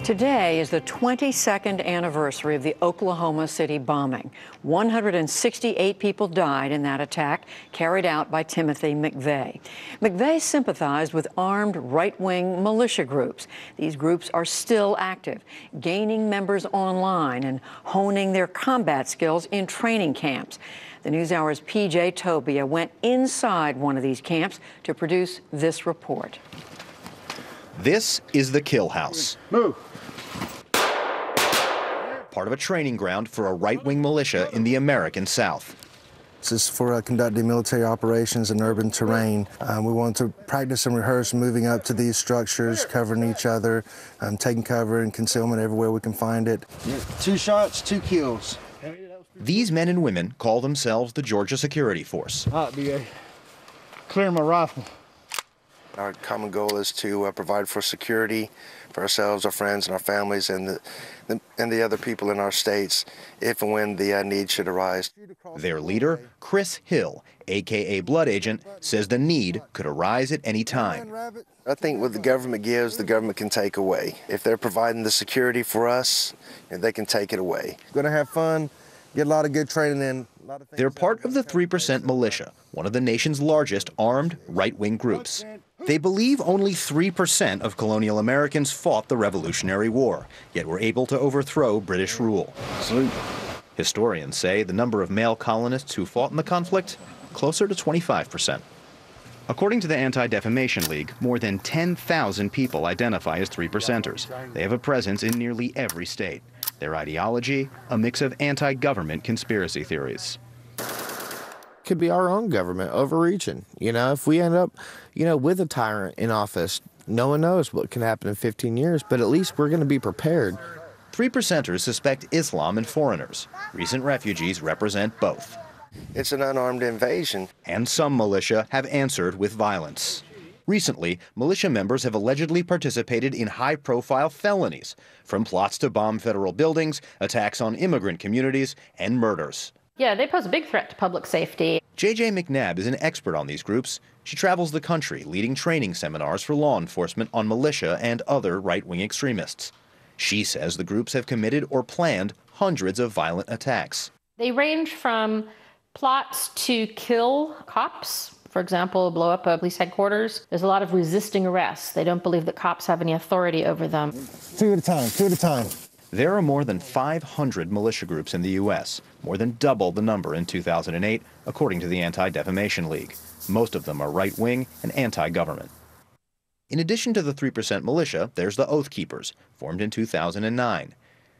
Today is the 22nd anniversary of the Oklahoma City bombing. 168 people died in that attack carried out by Timothy McVeigh. McVeigh sympathized with armed right-wing militia groups. These groups are still active, gaining members online and honing their combat skills in training camps. The NewsHour's PJ Tobia went inside one of these camps to produce this report. This is the Kill House. Move. Part of a training ground for a right-wing militia in the American South. This is for conducting military operations in urban terrain. We want to practice and rehearse moving up to these structures, covering each other, taking cover and concealment everywhere we can find it. 2 shots, 2 kills. These men and women call themselves the Georgia Security Force. BA. Clear my rifle. Our common goal is to provide for security for ourselves, our friends, and our families, and the other people in our states, if and when the need should arise. Their leader, Chris Hill, a.k.a. Blood Agent, says the need could arise at any time. I think what the government gives, the government can take away. If they're providing the security for us, they can take it away. Going to have fun, get a lot of good training in. They're part of the 3% Militia, one of the nation's largest armed right-wing groups. They believe only 3% of colonial Americans fought the Revolutionary War, yet were able to overthrow British rule. Salute. Historians say the number of male colonists who fought in the conflict, closer to 25%. According to the Anti-Defamation League, more than 10,000 people identify as 3%ers. They have a presence in nearly every state. Their ideology, a mix of anti-government conspiracy theories. Could be our own government overreaching. If we end up, with a tyrant in office, no one knows what can happen in 15 years, but at least we're going to be prepared. 3%ers suspect Islam and foreigners. Recent refugees represent both. It's an unarmed invasion. And some militia have answered with violence. Recently, militia members have allegedly participated in high-profile felonies, from plots to bomb federal buildings, attacks on immigrant communities, and murders. Yeah, they pose a big threat to public safety. J.J. McNabb is an expert on these groups. She travels the country leading training seminars for law enforcement on militia and other right-wing extremists. She says the groups have committed or planned hundreds of violent attacks. They range from plots to kill cops. For example, blow up a police headquarters. There's a lot of resisting arrests. They don't believe that cops have any authority over them. 2 at a time, 2 at a time. There are more than 500 militia groups in the U.S., more than double the number in 2008, according to the Anti-Defamation League. Most of them are right-wing and anti-government. In addition to the 3% militia, there's the Oath Keepers, formed in 2009.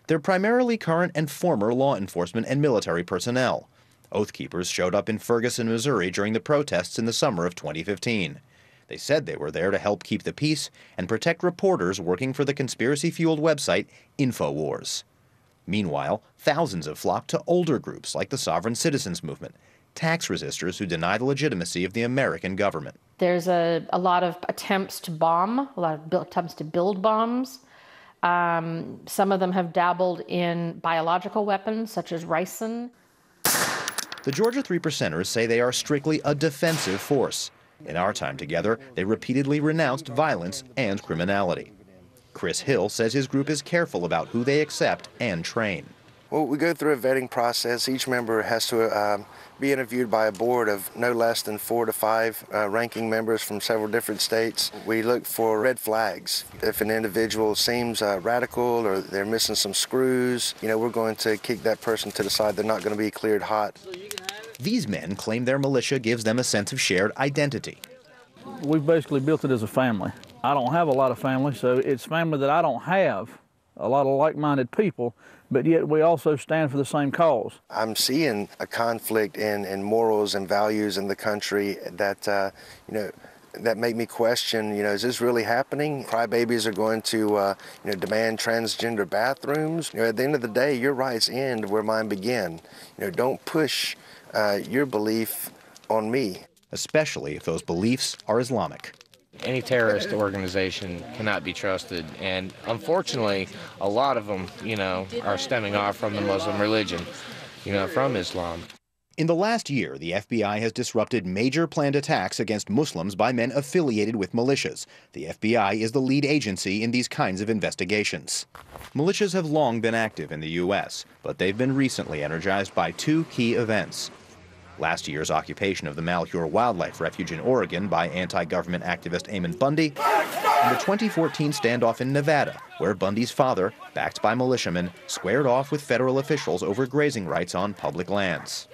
They're primarily current and former law enforcement and military personnel. Oath Keepers showed up in Ferguson, Missouri during the protests in the summer of 2015. They said they were there to help keep the peace and protect reporters working for the conspiracy-fueled website InfoWars. Meanwhile, thousands have flocked to older groups like the Sovereign Citizens Movement, tax resistors who deny the legitimacy of the American government. There's a lot of attempts to bomb, a lot of attempts to build bombs. Some of them have dabbled in biological weapons, such as ricin. The Georgia 3%ers say they are strictly a defensive force. In our time together, they repeatedly renounced violence and criminality. Chris Hill says his group is careful about who they accept and train. Well, we go through a vetting process. Each member has to be interviewed by a board of no less than 4 to 5 ranking members from several different states. We look for red flags. If an individual seems radical or they're missing some screws, we're going to kick that person to the side. They're not going to be cleared hot. These men claim their militia gives them a sense of shared identity. We've basically built it as a family. I don't have a lot of family, so it's family that I don't have, a lot of like-minded people, but yet we also stand for the same cause. I'm seeing a conflict in morals and values in the country that, that make me question, is this really happening? Crybabies are going to, demand transgender bathrooms. At the end of the day, your rights end where mine begin. Don't push your belief on me. Especially if those beliefs are Islamic. Any terrorist organization cannot be trusted, and unfortunately, a lot of them, are stemming off from the Muslim religion, from Islam. In the last year, the FBI has disrupted major planned attacks against Muslims by men affiliated with militias. The FBI is the lead agency in these kinds of investigations. Militias have long been active in the U.S., but they've been recently energized by two key events. Last year's occupation of the Malheur Wildlife Refuge in Oregon by anti-government activist Eamon Bundy, and the 2014 standoff in Nevada, where Bundy's father, backed by militiamen, squared off with federal officials over grazing rights on public lands.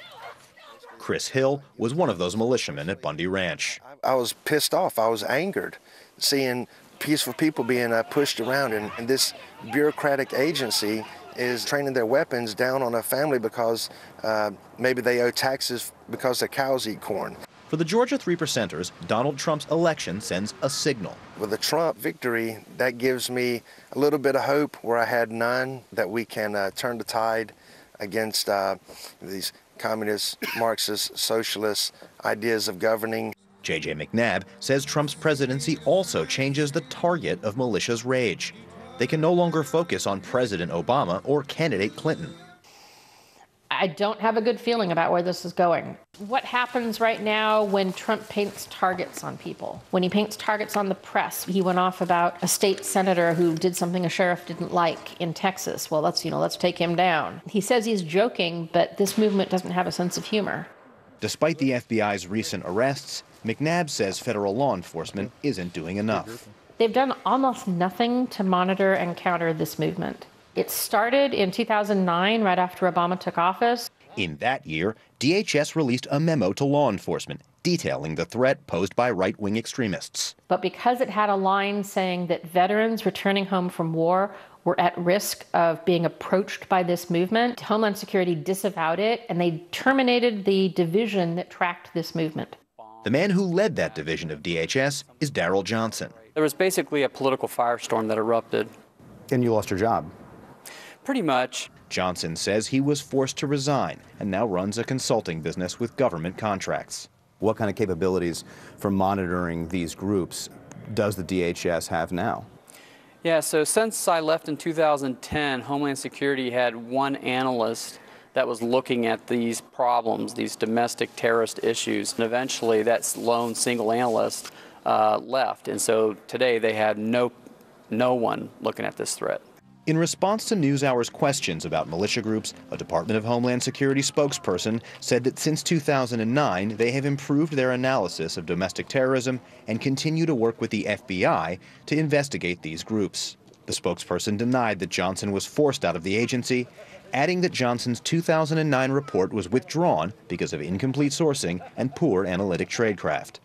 Chris Hill was one of those militiamen at Bundy Ranch. I was pissed off. I was angered seeing peaceful people being pushed around, and this bureaucratic agency is training their weapons down on a family because maybe they owe taxes because their cows eat corn. For the Georgia 3%ers, Donald Trump's election sends a signal. With the Trump victory, that gives me a little bit of hope where I had none, that we can turn the tide against these communist, Marxist, socialist ideas of governing. J.J. McNabb says Trump's presidency also changes the target of militias' rage. They can no longer focus on President Obama or candidate Clinton. I don't have a good feeling about where this is going. What happens right now when Trump paints targets on people? When he paints targets on the press, he went off about a state senator who did something a sheriff didn't like in Texas. Well, let's take him down. He says he's joking, but this movement doesn't have a sense of humor. Despite the FBI's recent arrests, McNabb says federal law enforcement isn't doing enough. They've done almost nothing to monitor and counter this movement. It started in 2009, right after Obama took office. In that year, DHS released a memo to law enforcement detailing the threat posed by right-wing extremists. But because it had a line saying that veterans returning home from war were at risk of being approached by this movement, Homeland Security disavowed it, and they terminated the division that tracked this movement. The man who led that division of DHS is Darrell Johnson. There was basically a political firestorm that erupted. And you lost your job? Pretty much. Johnson says he was forced to resign and now runs a consulting business with government contracts. What kind of capabilities for monitoring these groups does the DHS have now? Yeah, so since I left in 2010, Homeland Security had one analyst that was looking at these problems, these domestic terrorist issues. And eventually that lone single analyst left. And so today they had no one looking at this threat. In response to NewsHour's questions about militia groups, a Department of Homeland Security spokesperson said that since 2009, they have improved their analysis of domestic terrorism and continue to work with the FBI to investigate these groups. The spokesperson denied that Johnson was forced out of the agency, adding that Johnson's 2009 report was withdrawn because of incomplete sourcing and poor analytic tradecraft.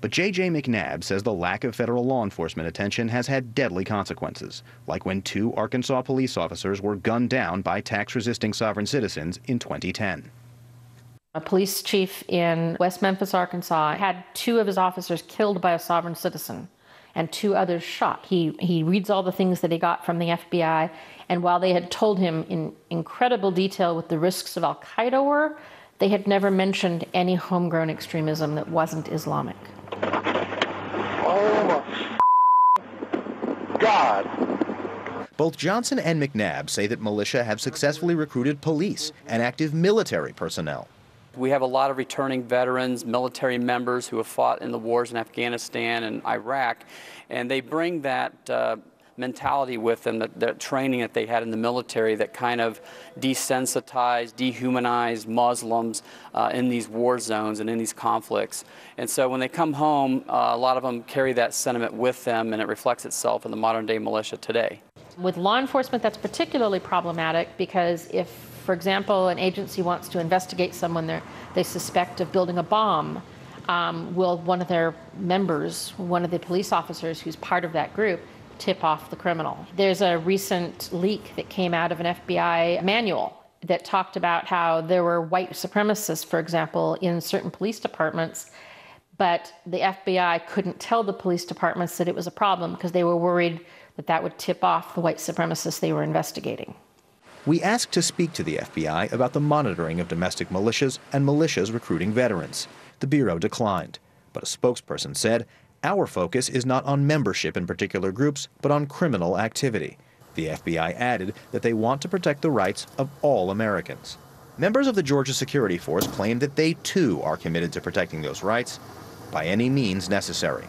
But J.J. McNabb says the lack of federal law enforcement attention has had deadly consequences, like when 2 Arkansas police officers were gunned down by tax-resisting sovereign citizens in 2010. A police chief in West Memphis, Arkansas, had 2 of his officers killed by a sovereign citizen and 2 others shot. He reads all the things that he got from the FBI, and while they had told him in incredible detail what the risks of Al-Qaeda were, they had never mentioned any homegrown extremism that wasn't Islamic. Oh my God. Both Johnson and McNabb say that militia have successfully recruited police and active military personnel. We have a lot of returning veterans, military members who have fought in the wars in Afghanistan and Iraq, and they bring that mentality with them, that training that they had in the military that kind of desensitized, dehumanized Muslims in these war zones and in these conflicts. And so when they come home, a lot of them carry that sentiment with them, and it reflects itself in the modern day militia today. With law enforcement, that's particularly problematic because if, for example, an agency wants to investigate someone they suspect of building a bomb, will one of their members, one of the police officers who's part of that group, tip off the criminal? There's a recent leak that came out of an FBI manual that talked about how there were white supremacists, for example, in certain police departments, but the FBI couldn't tell the police departments that it was a problem because they were worried that that would tip off the white supremacists they were investigating. We asked to speak to the FBI about the monitoring of domestic militias and militias recruiting veterans. The Bureau declined, but a spokesperson said, "Our focus is not on membership in particular groups, but on criminal activity." The FBI added that they want to protect the rights of all Americans. Members of the Georgia Security Force claim that they too are committed to protecting those rights by any means necessary.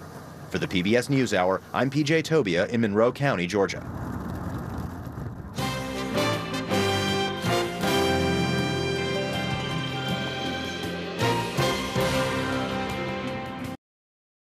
For the PBS NewsHour, I'm PJ Tobia in Monroe County, Georgia.